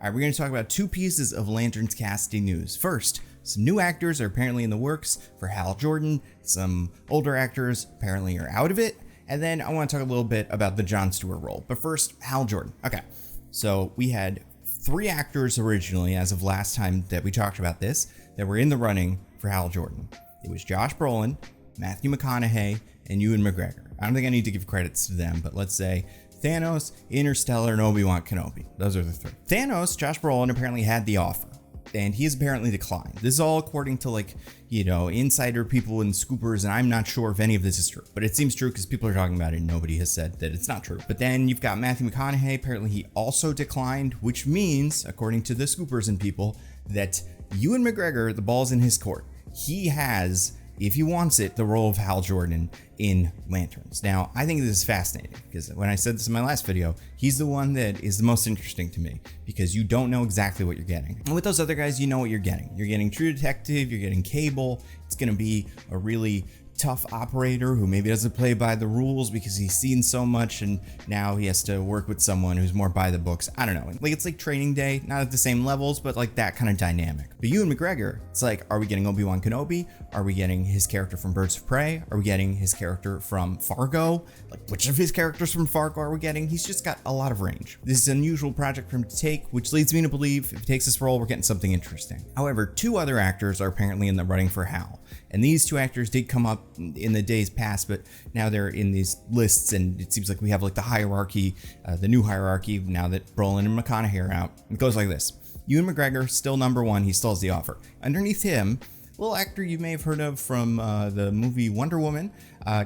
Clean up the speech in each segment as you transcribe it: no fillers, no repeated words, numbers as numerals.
All right, we're going to talk about two pieces of Lanterns casting news. First, some new actors are apparently in the works for Hal Jordan. Some older actors apparently are out of it. And then I want to talk a little bit about the John Stewart role. But first, Hal Jordan. Okay, so we had 3 actors originally, as of last time that we talked about this, that were in the running for Hal Jordan. It was Josh Brolin, Matthew McConaughey, and Ewan McGregor. I don't think I need to give credits to them, but let's say Thanos, Interstellar, and Obi-Wan Kenobi. Those are the 3. Thanos, Josh Brolin, apparently had the offer, and he has apparently declined. This is all according to, like, you know, insider people and scoopers, and I'm not sure if any of this is true, but it seems true because people are talking about it and nobody has said that it's not true. But then you've got Matthew McConaughey. Apparently he also declined, which means, according to the scoopers and people, that Ewan McGregor, the ball's in his court. He has, if he wants it, the role of Hal Jordan in Lanterns. Now, I think this is fascinating because when I said this in my last video, he's the one that is the most interesting to me because you don't know exactly what you're getting. And with those other guys, you know what you're getting. You're getting True Detective, you're getting Cable. It's going to be a really tough operator who maybe doesn't play by the rules because he's seen so much and now he has to work with someone who's more by the books. I don't know. Like, it's like Training Day, not at the same levels, but like that kind of dynamic. But Ewan McGregor, it's like, are we getting Obi-Wan Kenobi? Are we getting his character from Birds of Prey? Are we getting his character from Fargo? Like, which of his characters from Fargo are we getting? He's just got a lot of range. This is an unusual project for him to take, which leads me to believe if he takes this role, we're getting something interesting. However, 2 other actors are apparently in the running for Hal. And these 2 actors did come up in the days past, but now they're in these lists, and it seems like we have like the hierarchy, the new hierarchy, now that Brolin and McConaughey are out. It goes like this. Ewan McGregor, still number 1, he still has the offer. Underneath him, a little actor you may have heard of from the movie Wonder Woman,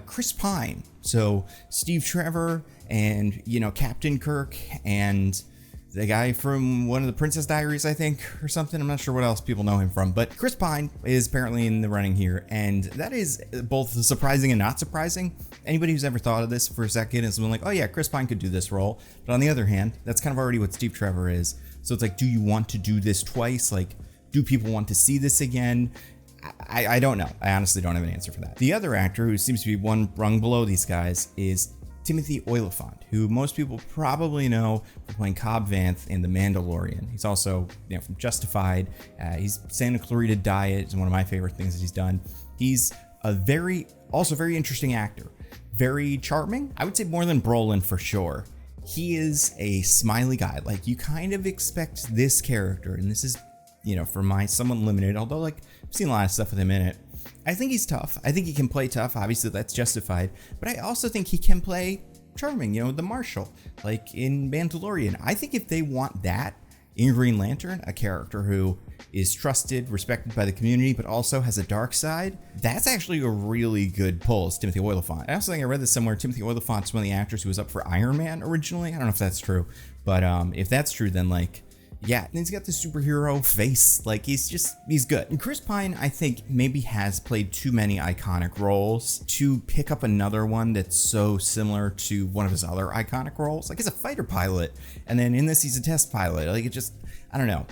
Chris Pine. So Steve Trevor and, you know, Captain Kirk and the guy from one of the Princess Diaries, I think, or something. I'm not sure what else people know him from, but Chris Pine is apparently in the running here, and that is both surprising and not surprising. Anybody who's ever thought of this for a second is like, oh yeah, Chris Pine could do this role. But on the other hand, that's kind of already what Steve Trevor is. So it's like, do you want to do this twice? Like, do people want to see this again? I don't know. I honestly don't have an answer for that. The other actor who seems to be one rung below these guys is Timothy Olyphant, who most people probably know for playing Cobb Vanth in The Mandalorian. He's also, you know, from Justified. He's Santa Clarita Diet is one of my favorite things that he's done. He's a very interesting actor, very charming. I would say more than Brolin for sure. He is a smiley guy. Like, you kind of expect this character, and this is, you know, for my somewhat limited, although like I've seen a lot of stuff with him in it. I think he's tough. I think he can play tough. Obviously, that's Justified. But I also think he can play charming, you know, the Marshal, like in Mandalorian. I think if they want that in Green Lantern, a character who is trusted, respected by the community, but also has a dark side, that's actually a really good pull as Timothy Olyphant. I also think I read this somewhere. Timothy Olyphant is one of the actors who was up for Iron Man originally. I don't know if that's true, but if that's true, then like, yeah, and he's got the superhero face. Like, he's good. And Chris Pine, I think, maybe has played too many iconic roles to pick up another one that's so similar to one of his other iconic roles. Like, he's a fighter pilot, and then in this, he's a test pilot. Like, it just, I don't know.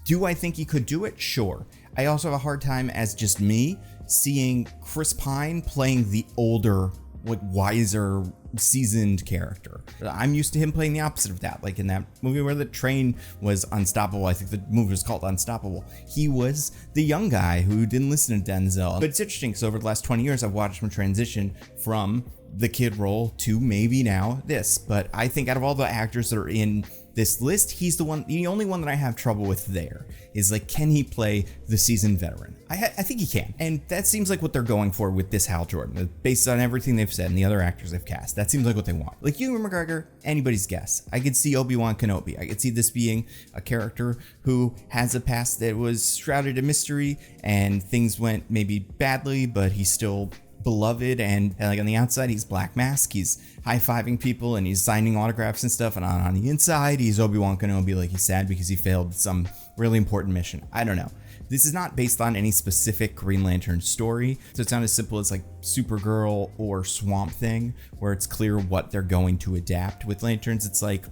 Do I think he could do it? Sure. I also have a hard time, as just me, seeing Chris Pine playing the older, like, wiser, seasoned character. I'm used to him playing the opposite of that. Like in that movie where the train was unstoppable, I think the movie was called Unstoppable. He was the young guy who didn't listen to Denzel. But it's interesting because over the last 20 years, I've watched him transition from the kid role to maybe now this. But I think out of all the actors that are in this list, he's the only one that I have trouble with there is like, can he play the seasoned veteran? I think he can. And that seems like what they're going for with this Hal Jordan, based on everything they've said and the other actors they've cast. That seems like what they want. Like Ewan McGregor, anybody's guess. I could see Obi-Wan Kenobi. I could see this being a character who has a past that was shrouded in mystery and things went maybe badly, but he's still beloved, and like on the outside he's Black Mask, he's high-fiving people and he's signing autographs and stuff, and on the inside he's Obi-Wan Kenobi, like he's sad because he failed some really important mission. I don't know. This is not based on any specific Green Lantern story, so it's not as simple as like Supergirl or Swamp Thing, where it's clear what they're going to adapt. With Lanterns, it's like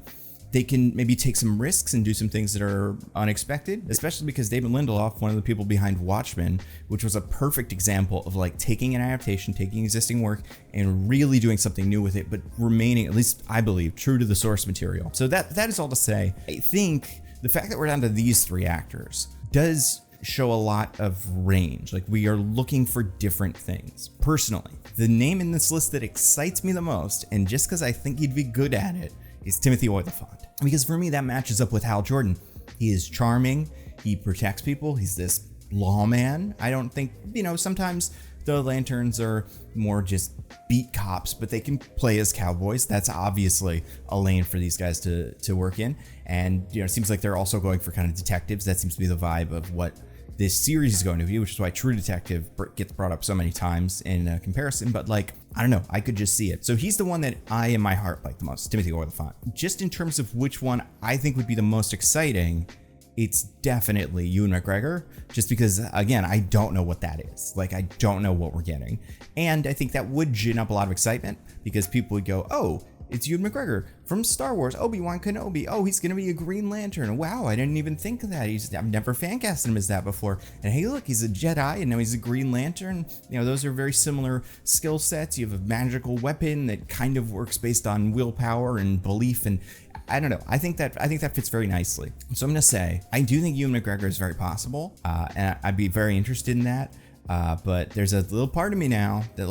they can maybe take some risks and do some things that are unexpected, especially because David Lindelof, one of the people behind Watchmen, which was a perfect example of like taking an adaptation, taking existing work and really doing something new with it, but remaining, at least I believe, true to the source material. So that is all to say. I think the fact that we're down to these 3 actors does show a lot of range. Like, we are looking for different things. Personally, the name in this list that excites me the most, and just because I think he'd be good at it, is Timothy Olyphant. Because for me, that matches up with Hal Jordan. He is charming, he protects people, he's this lawman. I don't think, sometimes the Lanterns are more just beat cops, but they can play as cowboys. That's obviously a lane for these guys to work in. And, it seems like they're also going for kind of detectives. That seems to be the vibe of what this series is going to be, which is why True Detective gets brought up so many times in comparison. But I don't know, I could just see it. So he's the one that I, in my heart, like the most, Timothy Olyphant. Just in terms of which one I think would be the most exciting, it's definitely Ewan McGregor, just because, again, I don't know what that is. I don't know what we're getting. And I think that would gin up a lot of excitement, because people would go, oh, it's Ewan McGregor from Star Wars, Obi-Wan Kenobi. Oh, he's going to be a Green Lantern. Wow, I didn't even think of that. I've never fan casted him as that before. And hey, look, he's a Jedi, and now he's a Green Lantern. Those are very similar skill sets. You have a magical weapon that kind of works based on willpower and belief, and I don't know. I think that fits very nicely. So I'm going to say, I do think Ewan McGregor is very possible, and I'd be very interested in that. But there's a little part of me now that,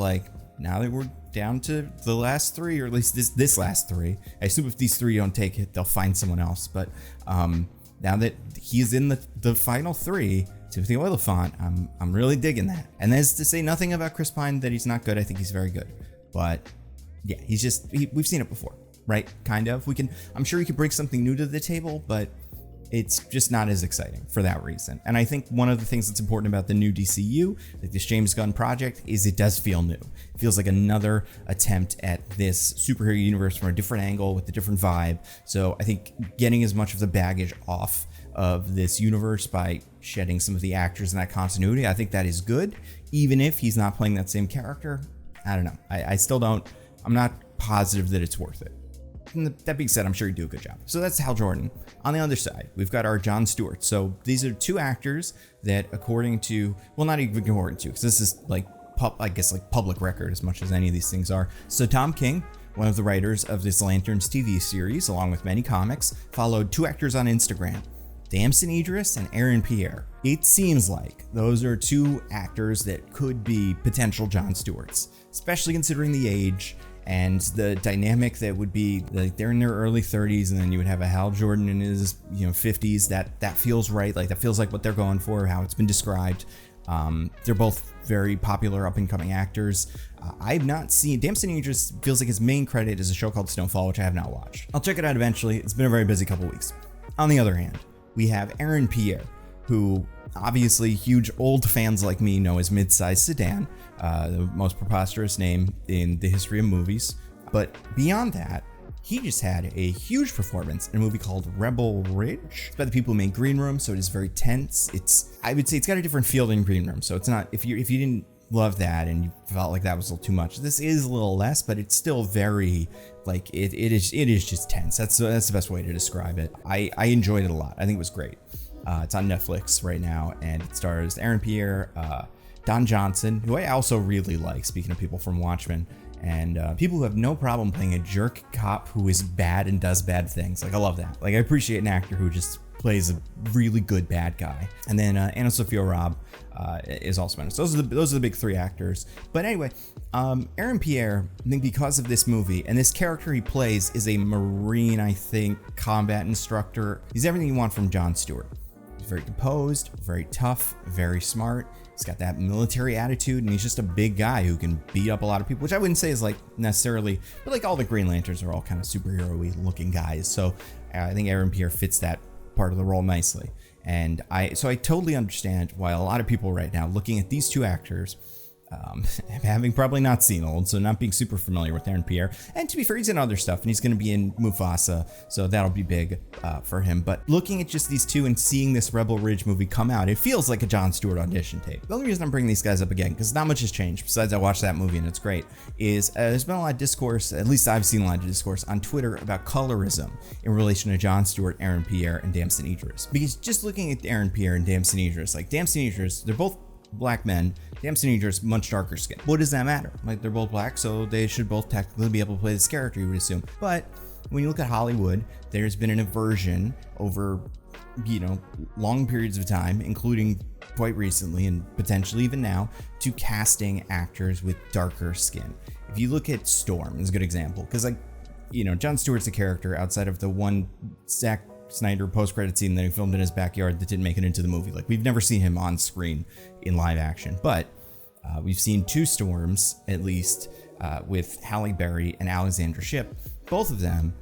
now that we're down to the last 3, or at least this last 3, I assume if these 3 don't take it, they'll find someone else. But now that he's in the final 3, Timothy Olyphant, I'm really digging that. And that's to say nothing about Chris Pine, that he's not good. I think he's very good. But yeah, we've seen it before. Right? Kind of. I'm sure he could bring something new to the table, but it's just not as exciting for that reason. And I think one of the things that's important about the new DCU, like this James Gunn project, is it does feel new. It feels like another attempt at this superhero universe from a different angle with a different vibe. So I think getting as much of the baggage off of this universe by shedding some of the actors in that continuity, I think that is good. Even if he's not playing that same character, I don't know. I still don't, I'm not positive that it's worth it. That being said, I'm sure you do a good job. So that's Hal Jordan. On the other side, we've got our John Stewart. So these are 2 actors that, according to, well, not even according to, because this is public record as much as any of these things are. So Tom King, one of the writers of this Lanterns TV series, along with many comics, followed 2 actors on Instagram, Damson Idris and Aaron Pierre. It seems like those are 2 actors that could be potential John Stewarts, especially considering the age and the dynamic that would be, they're in their early 30s, and then you would have a Hal Jordan in his 50s. That feels right. That feels like what they're going for, how it's been described. They're both very popular up-and-coming actors. I've not seen, Damson Idris feels like his main credit is a show called Snowfall, which I have not watched. I'll check it out eventually. It's been a very busy couple weeks. On the other hand, we have Aaron Pierre, who obviously huge old fans like me know as Mid-Size Sedan, the most preposterous name in the history of movies. But beyond that, he just had a huge performance in a movie called Rebel Ridge. It's by the people who made Green Room, so it is very tense. I would say it's got a different feel than Green Room, so it's not, if you didn't love that and you felt like that was a little too much, this is a little less, but it's still very, it is just tense. That's the best way to describe it. I enjoyed it a lot. I think it was great. It's on Netflix right now, and it stars Aaron Pierre, Don Johnson, who I also really like, speaking of people from Watchmen, and people who have no problem playing a jerk cop who is bad and does bad things. I love that. I appreciate an actor who just plays a really good bad guy. And then Anna Sophia Robb is also in it. So those are the big 3 actors. But anyway, Aaron Pierre, I think because of this movie, and this character he plays is a Marine, I think, combat instructor. He's everything you want from John Stewart. He's very composed, very tough, very smart. He's got that military attitude, and he's just a big guy who can beat up a lot of people, which I wouldn't say is necessarily, but all the Green Lanterns are all kind of superhero-y looking guys. So I think Aaron Pierre fits that part of the role nicely. And I totally understand why a lot of people right now looking at these 2 actors, having probably not seen Old, so not being super familiar with Aaron Pierre. And to be fair, he's in other stuff, and he's going to be in Mufasa, so that'll be big for him. But looking at just these 2 and seeing this Rebel Ridge movie come out, it feels like a John Stewart audition tape. The only reason I'm bringing these guys up again, because not much has changed, besides I watched that movie and it's great, is there's been a lot of discourse, at least I've seen a lot of discourse on Twitter about colorism in relation to John Stewart, Aaron Pierre, and Damson Idris. Because just looking at Aaron Pierre and Damson Idris, Damson Idris, they're both black men. Damson Idris, much darker skin. What does that matter? They're both black, so they should both technically be able to play this character, you would assume. But when you look at Hollywood, there's been an aversion over long periods of time, including quite recently and potentially even now, to casting actors with darker skin. If you look at Storm, is a good example, because John Stewart's a character outside of the one Zack Snyder post-credit scene that he filmed in his backyard that didn't make it into the movie. Like, we've never seen him on screen in live action, but we've seen two Storms at least, with Halle Berry and Alexandra Shipp, both of them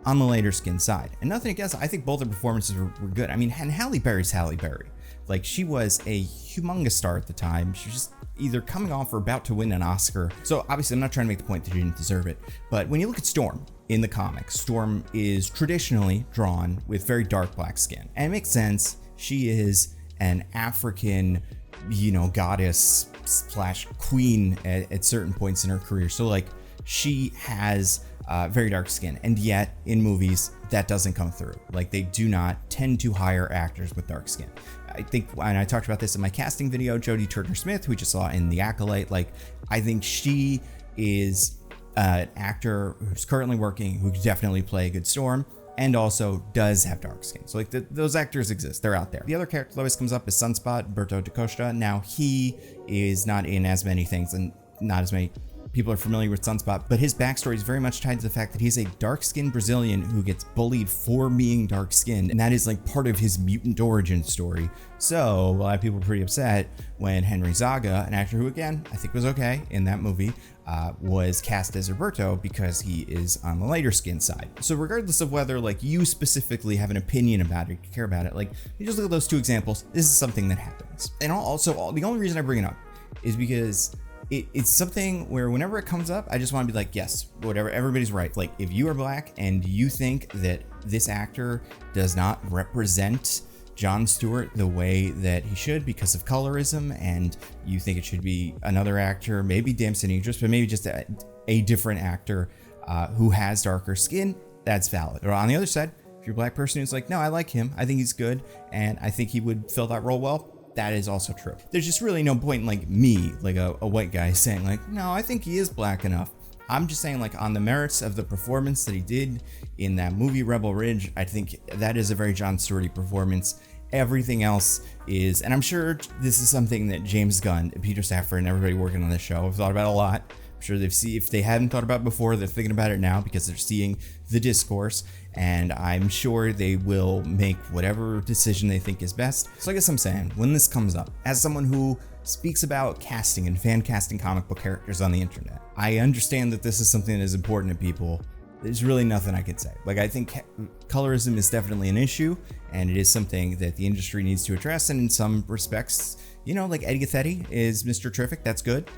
on the lighter skin side. And nothing against, I think both their performances were good. I mean, and Halle Berry's Halle Berry. Like, she was a humongous star at the time. She was just either coming off or about to win an Oscar. So obviously I'm not trying to make the point that she didn't deserve it. But when you look at Storm in the comics, Storm is traditionally drawn with very dark black skin. And it makes sense. She is an African, goddess / queen at certain points in her career. So like, she has very dark skin, and yet in movies that doesn't come through. Like, they do not tend to hire actors with dark skin. I think, and I talked about this in my casting video, Jodie Turner-Smith, who we just saw in The Acolyte, like, I think she is an actor who's currently working, who could definitely play a good Storm, and also does have dark skin. So like, those actors exist, they're out there. The other character that always comes up is Sunspot, Berto da Costa. Now, he is not in as many things, and not as many people are familiar with Sunspot, but his backstory is very much tied to the fact that he's a dark-skinned Brazilian who gets bullied for being dark-skinned, and that is like part of his mutant origin story. So a lot of people were pretty upset when Henry Zaga, an actor who, again, I think was okay in that movie, was cast as Roberto because he is on the lighter skin side. So regardless of whether like you specifically have an opinion about it, care about it, like, you just look at those two examples, this is something that happens. And also, the only reason I bring it up is because it's something where whenever it comes up, I just want to be like, yes, whatever, everybody's right. Like, if you are black and you think that this actor does not represent John Stewart the way that he should because of colorism, and you think it should be another actor, maybe Damson Idris, but maybe just a different actor who has darker skin, that's valid. Or on the other side, if you're a black person who's like, no, I like him, I think he's good, and I think he would fill that role well, that is also true. There's just really no point in like me, like a white guy, saying like, no, I think he is black enough. I'm just saying, like, on the merits of the performance that he did in that movie Rebel Ridge, I think that is a very John Stewart-y performance. Everything else is, and I'm sure this is something that James Gunn, Peter Safran, and everybody working on this show have thought about a lot. I'm sure if they hadn't thought about it before, they're thinking about it now because they're seeing the discourse, and I'm sure they will make whatever decision they think is best. So I guess I'm saying, when this comes up, as someone who speaks about casting and fan casting comic book characters on the internet, I understand that this is something that is important to people. There's really nothing I could say. Like, I think colorism is definitely an issue, and it is something that the industry needs to address, and in some respects, like Eddie Gaethetti is Mr. Terrific, that's good.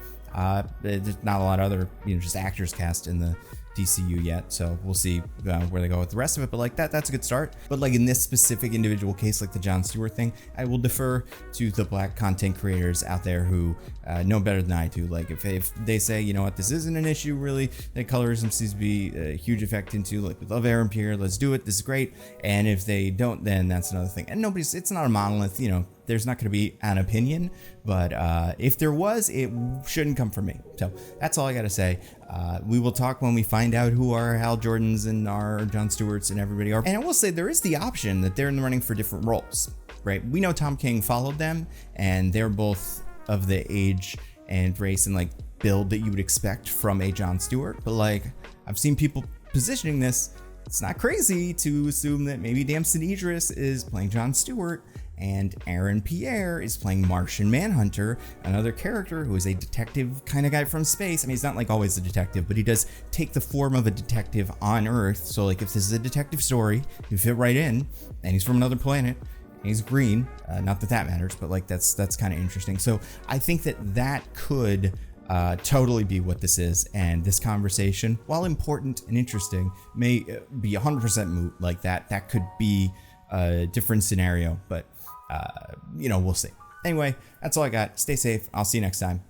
There's not a lot of other, just actors cast in the DCU yet, so we'll see where they go with the rest of it, but like that's a good start. But like in this specific individual case, like the John Stewart thing, I will defer to the black content creators out there who know better than I do. Like, if they say, you know what, this isn't an issue really that colorism seems to be a huge effect into, like, we love Aaron Pierre, let's do it, this is great. And if they don't, then that's another thing. And it's not a monolith, there's not going to be an opinion, but if there was, it shouldn't come from me. So that's all I got to say. We will talk when we find out who our Hal Jordans and our John Stewarts and everybody are. And I will say there is the option that they're in the running for different roles, right? We know Tom King followed them, and they're both of the age and race and like build that you would expect from a John Stewart. But like, I've seen people positioning this. It's not crazy to assume that maybe Damson Idris is playing John Stewart and Aaron Pierre is playing Martian Manhunter, another character who is a detective kind of guy from space. I mean, he's not like always a detective, but he does take the form of a detective on Earth. So like, if this is a detective story, you fit right in, and he's from another planet, and he's green. Not that that matters, but like that's kind of interesting. So I think that could totally be what this is, and this conversation, while important and interesting, may be 100% moot. Like that could be a different scenario, but we'll see. Anyway, that's all I got. Stay safe. I'll see you next time.